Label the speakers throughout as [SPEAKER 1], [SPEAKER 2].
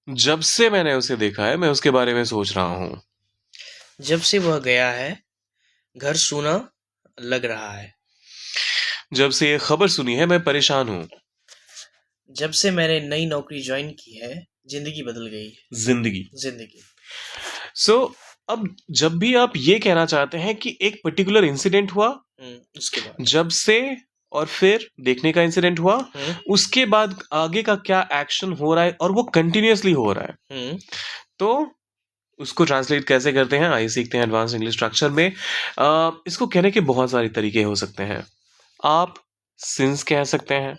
[SPEAKER 1] जब से मैंने उसे देखा है मैं उसके बारे में सोच रहा हूँ।
[SPEAKER 2] जब से वह गया है घर सूना लग रहा है।
[SPEAKER 1] जब से ये खबर सुनी है मैं परेशान हूँ।
[SPEAKER 2] जब से मैंने नई नौकरी ज्वाइन की है जिंदगी बदल गई।
[SPEAKER 1] जिंदगी।
[SPEAKER 2] जिंदगी।
[SPEAKER 1] सो अब जब भी आप ये कहना चाहते हैं कि एक पर्टिकुलर इंसिडेंट हुआ,
[SPEAKER 2] उसके बाद।
[SPEAKER 1] जब से और फिर देखने का इंसिडेंट हुआ, उसके बाद आगे का क्या एक्शन हो रहा है और वो कंटिन्यूअसली हो रहा है, तो उसको ट्रांसलेट कैसे करते हैं आइए सीखते हैं एडवांस इंग्लिश स्ट्रक्चर में। इसको कहने के बहुत सारे तरीके हो सकते हैं। आप सिंस कह सकते हैं,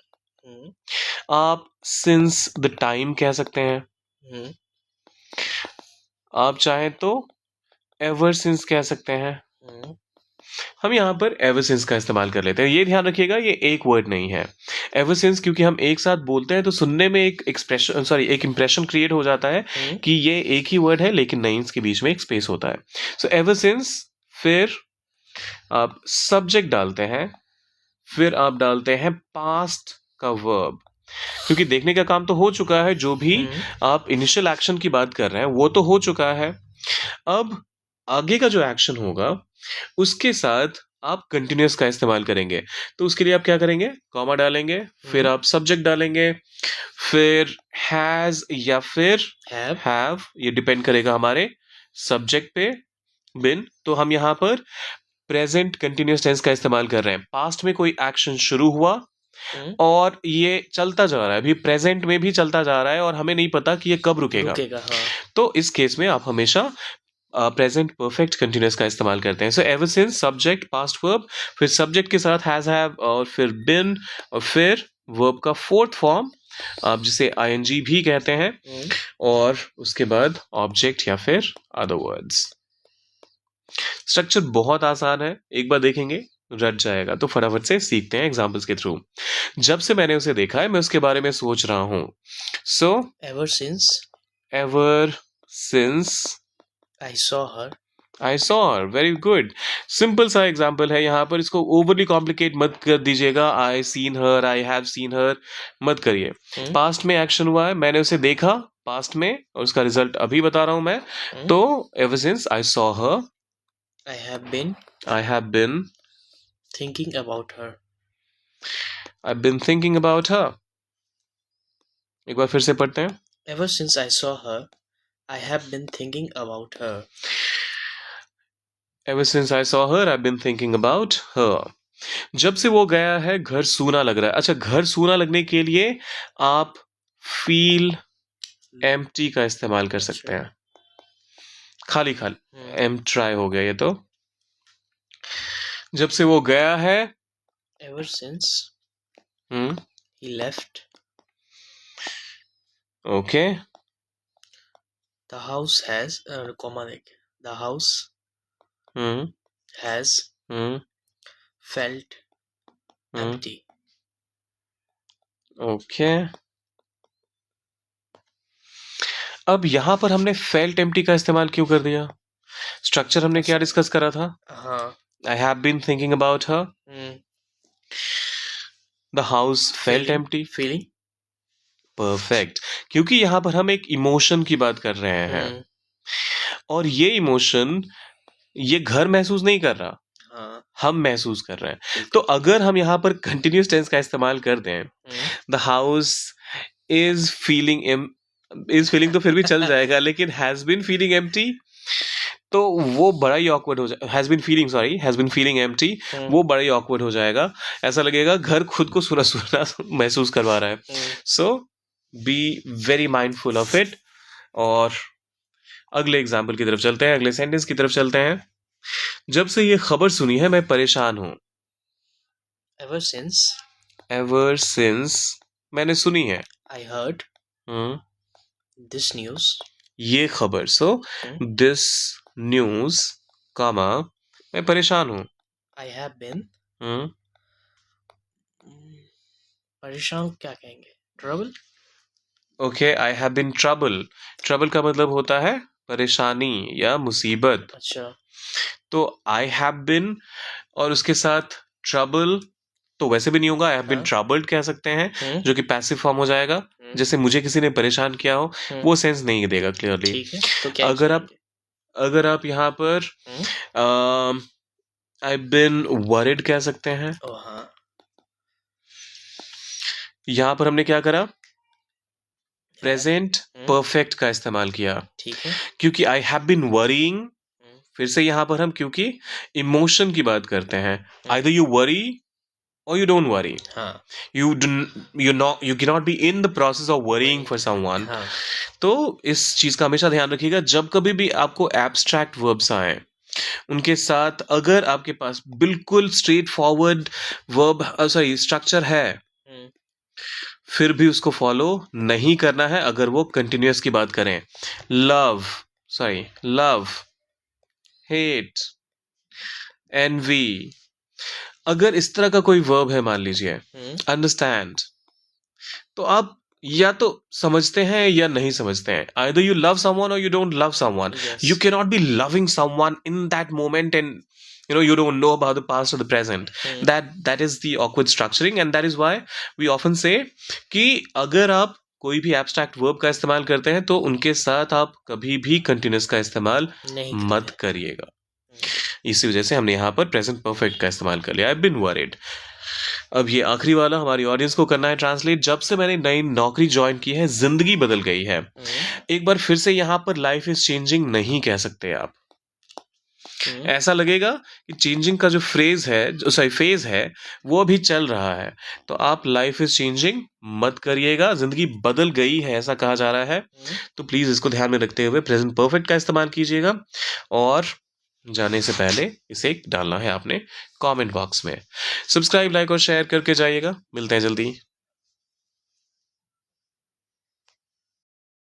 [SPEAKER 1] आप सिंस द टाइम कह सकते हैं, आप चाहें तो एवर सिंस कह सकते हैं। हम यहाँ पर एवर सिंस का इस्तेमाल कर लेते हैं। ये ध्यान रखिएगा ये एक वर्ड नहीं है। एवर सिंस क्योंकि हम एक साथ बोलते हैं तो सुनने में एक एक इंप्रेशन क्रिएट हो जाता है कि ये एक ही वर्ड है, लेकिन नहीं, इसके बीच में एक स्पेस होता है। सो एवर सिंस, फिर आप सब्जेक्ट डालते हैं, फिर आप डालते हैं पास्ट का वर्ब, क्योंकि देखने का काम तो हो चुका है। जो भी आप इनिशियल एक्शन की बात कर रहे हैं वो तो हो चुका है। अब आगे का जो एक्शन होगा उसके साथ आप कंटिन्यूअस का इस्तेमाल करेंगे। तो उसके लिए आप क्या करेंगे, कॉमा डालेंगे, फिर आप सब्जेक्ट डालेंगे, फिर हैज या फिर हैव, ये डिपेंड करेगा हमारे सब्जेक्ट पे, बिन। तो हम यहाँ पर प्रेजेंट कंटिन्यूअस टेंस का इस्तेमाल कर रहे हैं। पास्ट में कोई एक्शन शुरू हुआ और ये चलता जा रहा है, अभी प्रेजेंट में भी चलता जा रहा है और हमें नहीं पता कि ये कब रुकेगा। तो इस केस में आप हमेशा प्रेजेंट परफेक्ट कंटिन्यूअस का इस्तेमाल करते हैं। So ever since, subject, past verb, फिर सब्जेक्ट के साथ हैज, हैव और फिर बिन, और फिर वर्ब का फोर्थ फॉर्म आप जिसे आईएनजी भी कहते हैं, और उसके बाद ऑब्जेक्ट या फिर अदर वर्ड्स। स्ट्रक्चर बहुत आसान है, एक बार देखेंगे रट जाएगा। तो फटाफट से सीखते हैं एग्जांपल्स के थ्रू। जब से मैंने उसे देखा है मैं उसके बारे में सोच रहा हूँ। So
[SPEAKER 2] ever since I saw her.
[SPEAKER 1] Very good. Simple सा एग्जाम्पल है यहाँ पर, इसको ओवरली कॉम्प्लिकेट मत कर दीजिएगा। I seen her, I have seen हर मत करिए। पास्ट में एक्शन हुआ है, मैंने उसे देखा पास्ट में, और उसका रिजल्ट अभी बता रहा हूं मैं। तो ever since I saw her,
[SPEAKER 2] I have been thinking about her.
[SPEAKER 1] I've been thinking about her. एक बार फिर से पढ़ते हैं।
[SPEAKER 2] Ever since I saw her, I have been thinking about her.
[SPEAKER 1] Ever since I saw her, I've been thinking about her. जब से वो गया है घर सूना लग रहा है। अच्छा, घर सूना लगने के लिए आप feel empty का इस्तेमाल कर सकते हैं। खाली खाली एम ट्राई हो गया ये तो। जब से वो गया है,
[SPEAKER 2] ever since he left,
[SPEAKER 1] okay,
[SPEAKER 2] the house has the house has felt empty.
[SPEAKER 1] okay. अब यहां पर हमने फेल्ट एम्प्टी का इस्तेमाल क्यों कर दिया? स्ट्रक्चर हमने क्या डिस्कस करा था? I have been thinking about her, the house felt empty,
[SPEAKER 2] feeling.
[SPEAKER 1] Perfect. क्योंकि यहां पर हम एक इमोशन की बात कर रहे हैं, और ये इमोशन ये घर महसूस नहीं कर रहा, हम महसूस कर रहे हैं। तो अगर हम यहाँ पर कंटिन्यूस टेंस का इस्तेमाल कर दें, द हाउस इज फीलिंग तो फिर भी चल जाएगा, लेकिन हैज बीन फीलिंग एम्प्टी तो वो बड़ा ही ऑकवर्ड हो जाएगा। हैज बीन फीलिंग एम्प्टी, वो बड़ा ही ऑकवर्ड हो जाएगा। ऐसा लगेगा घर खुद को सुना सुना महसूस करवा रहा है। So be very mindful of it. और अगले एग्जाम्पल की तरफ चलते हैं, अगले सेंटेंस की तरफ चलते हैं। जब से ये खबर सुनी है मैं परेशान हूं। एवर सिंस मैंने सुनी है,
[SPEAKER 2] आई हर्ड दिस न्यूज,
[SPEAKER 1] ये खबर। सो दिस न्यूज, कामा, मैं परेशान हूं।
[SPEAKER 2] आई हैव बीन, परेशान क्या कहेंगे, trouble.
[SPEAKER 1] Okay, I have been trouble. Trouble का मतलब होता है परेशानी या मुसीबत।
[SPEAKER 2] अच्छा,
[SPEAKER 1] तो आई हैव बीन और उसके साथ ट्रबल तो वैसे भी नहीं होगा, आई हैव बीन ट्रबल्ड कह सकते हैं, जो कि पैसिव फॉर्म हो जाएगा। जैसे मुझे किसी ने परेशान किया हो, वो सेंस नहीं देगा क्लियरली।
[SPEAKER 2] ठीक है, तो क्या
[SPEAKER 1] अगर आप यहाँ पर आई बिन वरिड कह सकते हैं।
[SPEAKER 2] हाँ,
[SPEAKER 1] यहाँ पर हमने क्या करा, प्रेजेंट परफेक्ट का इस्तेमाल किया,
[SPEAKER 2] ठीक है,
[SPEAKER 1] क्योंकि आई हैव बीन वरीइंग। फिर से यहाँ पर हम क्योंकि इमोशन की बात करते हैं, either you worry or you don't worry.
[SPEAKER 2] हाँ,
[SPEAKER 1] you cannot be in the process of worrying for someone.
[SPEAKER 2] हाँ,
[SPEAKER 1] तो इस चीज का हमेशा ध्यान रखिएगा, जब कभी भी आपको एब्स्ट्रैक्ट वर्ब्स आए, उनके साथ अगर आपके पास बिल्कुल स्ट्रेट फॉरवर्ड वर्ब स्ट्रक्चर है, फिर भी उसको फॉलो नहीं करना है अगर वो कंटिन्यूअस की बात करें। लव, हेट, एनवी, अगर इस तरह का कोई वर्ब है, मान लीजिए अंडरस्टैंड, तो आप या तो समझते हैं या नहीं समझते हैं। आइदर यू लव समवन और you don't love someone. You can not be loving someone in that moment and you don't know about the past or the present. That is the awkward structuring, and that is why we often say कि अगर आप कोई भी abstract verb का इस्तेमाल करते हैं तो उनके साथ आप कभी भी कंटिन्यूअस का इस्तेमाल मत करिएगा। इसी वजह से हमने यहाँ पर प्रेजेंट परफेक्ट का इस्तेमाल कर लिया, आई बिन वरीड। अब ये आखिरी वाला हमारी ऑडियंस को करना है ट्रांसलेट। जब से मैंने नई नौकरी ज्वाइन की है, जिंदगी बदल गई है। एक बार फिर से यहाँ पर लाइफ इज चेंजिंग नहीं कह सकते आप। ऐसा लगेगा कि चेंजिंग का जो फेज है वो अभी चल रहा है, तो आप लाइफ इज चेंजिंग मत करिएगा, जिंदगी बदल गई है ऐसा कहा जा रहा है। तो प्लीज इसको ध्यान में रखते हुए प्रेजेंट परफेक्ट का इस्तेमाल कीजिएगा। और जाने से पहले इसे डालना है आपने कमेंट बॉक्स में। सब्सक्राइब, लाइक और शेयर करके जाइएगा। मिलते हैं जल्दी।